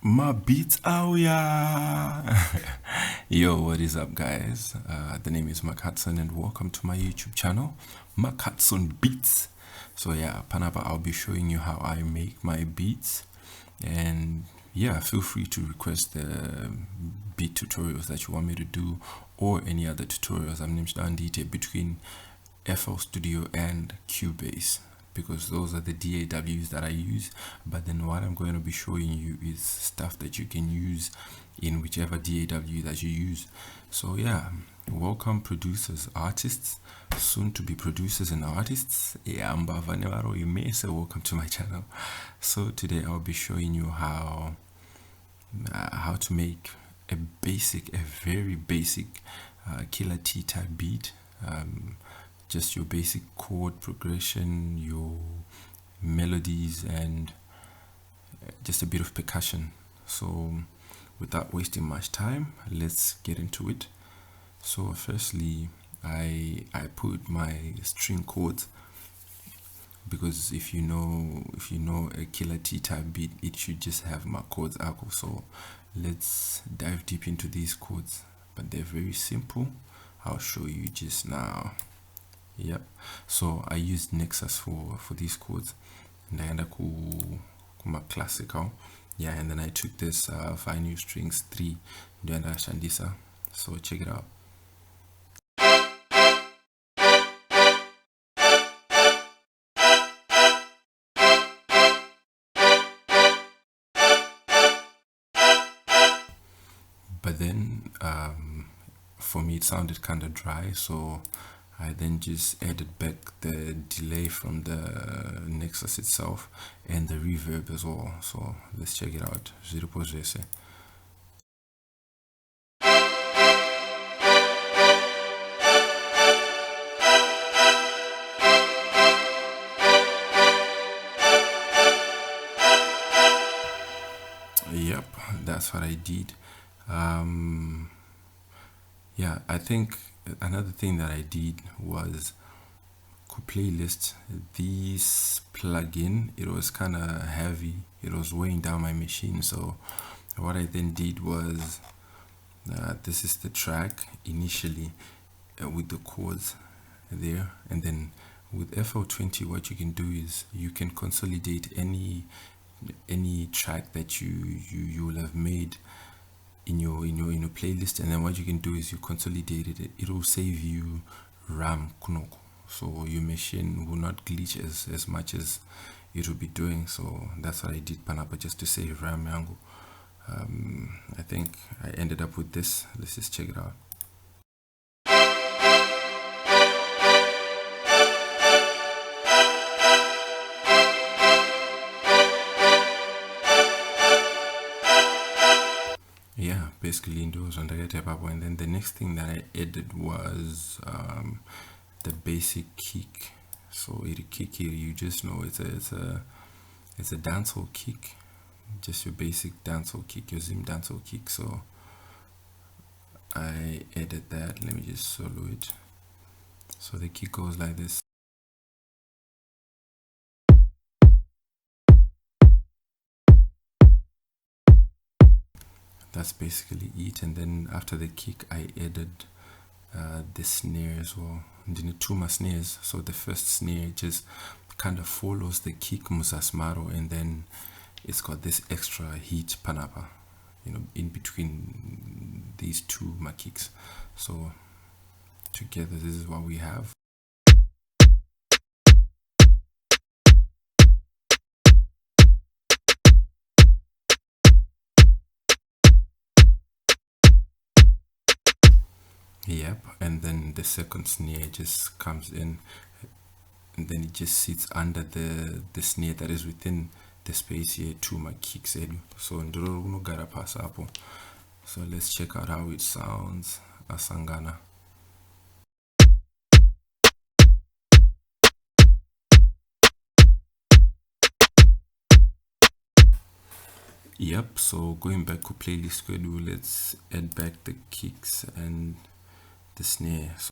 My beats out, yeah. Yo, what is up, guys? The name is M.H.E, and welcome to my YouTube channel, M.H.E Beats. So yeah, Panapa, I'll be showing you how I make my beats, and yeah, feel free to request the beat tutorials that you want me to do, or any other tutorials. I'm named between FL Studio and Cubase, because those are the DAWs that I use. But then what I'm going to be showing you is stuff that you can use in whichever DAW that you use. So yeah, welcome producers, artists, soon to be producers and artists. Yeah, I'm Bavanevaro. You may say welcome to my channel. So today I'll be showing you how to make a very basic killer T type beat. Just your basic chord progression, your melodies, and just a bit of percussion. So without wasting much time, let's get into it. So firstly, I put my string chords, because if you know a killer T type beat, it should just have my chords arco. So let's dive deep into these chords, but they're very simple. I'll show you just now. Yep. So I used Nexus for these chords, and I end up kuma classical. Yeah, and then I took this fine new strings 3 and Shandisa. So check it out. But then for me it sounded kind of dry, so I then just added back the delay from the Nexus itself and the reverb as well. So let's check it out. Yep, that's what I did. Um, yeah, I think another thing that I did was playlist. This plugin, it was kind of heavy, it was weighing down my machine. So what I then did was, this is the track initially, with the chords there, and then with FL20 what you can do is you can consolidate any track that you will have made in your playlist, and then what you can do is you consolidate it. It will save you RAM kunoko, so your machine will not glitch as much as it will be doing. So that's what I did, Panapa, just to save RAM yangu. I think I ended up with this. Let's just check it out. Yeah, basically indoors on the Getapabo. And then the next thing that I added was the basic kick. So it kick here, you just know it's a dancehall kick, just your basic dancehall kick, your Zim dancehall kick. So I added that. Let me just solo it. So the kick goes like this. That's basically it. And then after the kick, I added the snare as well. And then two more snares. So the first snare just kind of follows the kick musasmaro, and then it's got this extra heat panapa, in between these two makicks. So together, this is what we have. Yep, and then the second snare just comes in, and then it just sits under the snare that is within the space here to my kicks. So so let's check out how it sounds asangana. Yep, so going back to playlist schedule, let's add back the kicks and the snare. So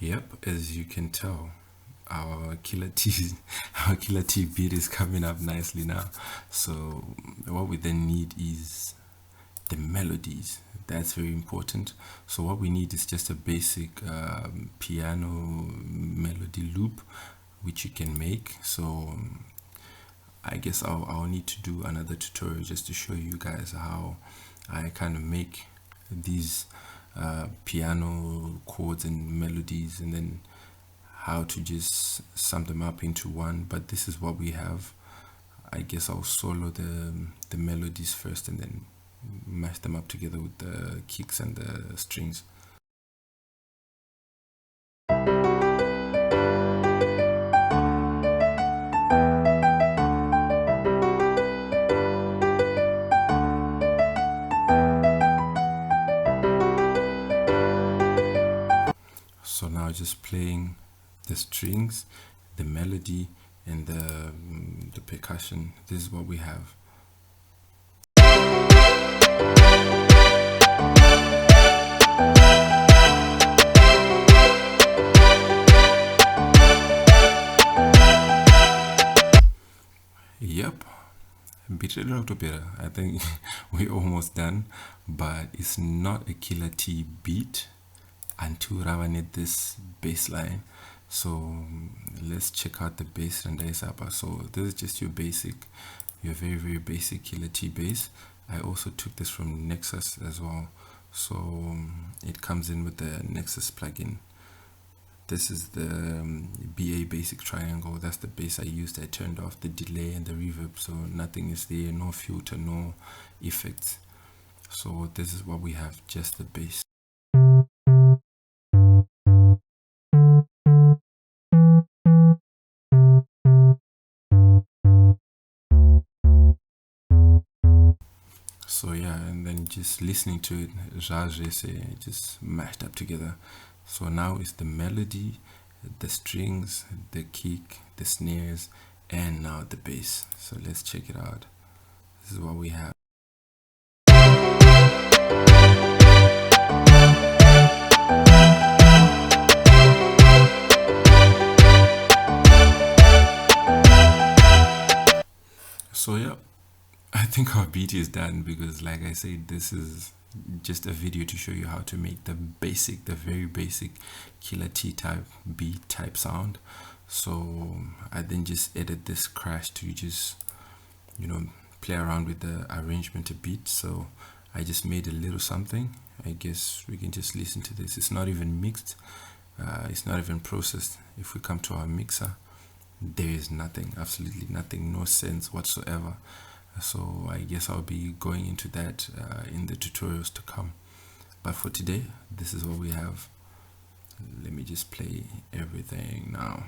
Yep, as you can tell, our killer T our killer T beat is coming up nicely now. So what we then need is the melodies. That's very important. So what we need is just a basic piano melody loop, which you can make. So I guess I'll need to do another tutorial just to show you guys how I kind of make these piano chords and melodies, and then how to just sum them up into one. But this is what we have. I guess I'll solo the melodies first and then mash them up together with the kicks and the strings. So now just playing the strings, the melody, and the percussion. This is what we have. Yep, bit a little better. I think we're almost done, but it's not a killer T beat until I need this bass line. So let's check out the bass and dice up. So this is just your basic, your very basic killer T bass. I also took this from Nexus as well. So it comes in with the Nexus plugin. This is the BA basic triangle. That's the bass I used. I turned off the delay and the reverb, so nothing is there, no filter, no effects. So this is what we have, just the bass. So yeah, and then just listening to it, just mashed up together. So now it's the melody, the strings, the kick, the snares, and now the bass. So let's check it out. This is what we have. So yeah, I think our beat is done, because like I said, this is just a video to show you how to make the basic, the very basic killer T type beat type sound. So I then just edit this crash to just, you know, play around with the arrangement a bit. So I just made a little something. I guess we can just listen to this. It's not even mixed, it's not even processed. If we come to our mixer, there is nothing, absolutely nothing, no sense whatsoever. So I guess I'll be going into that in the tutorials to come. But for today, this is what we have. Let me just play everything now.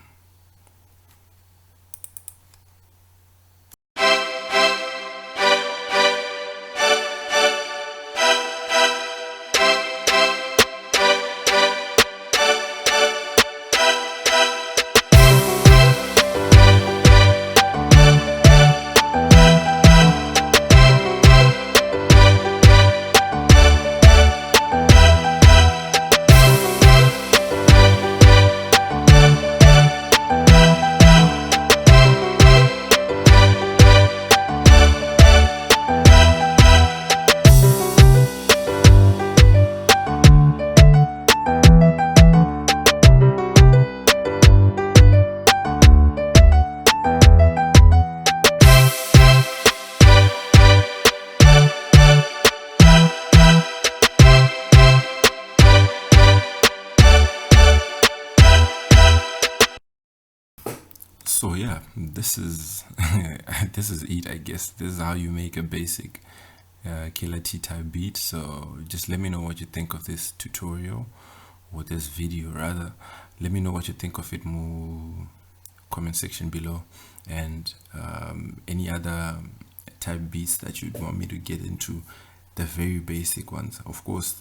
So yeah, this is this is it. I guess this is how you make a basic killer T type beat. So just let me know what you think of this tutorial, or this video rather. Let me know what you think of it more comment section below, and any other type beats that you'd want me to get into, the very basic ones. Of course,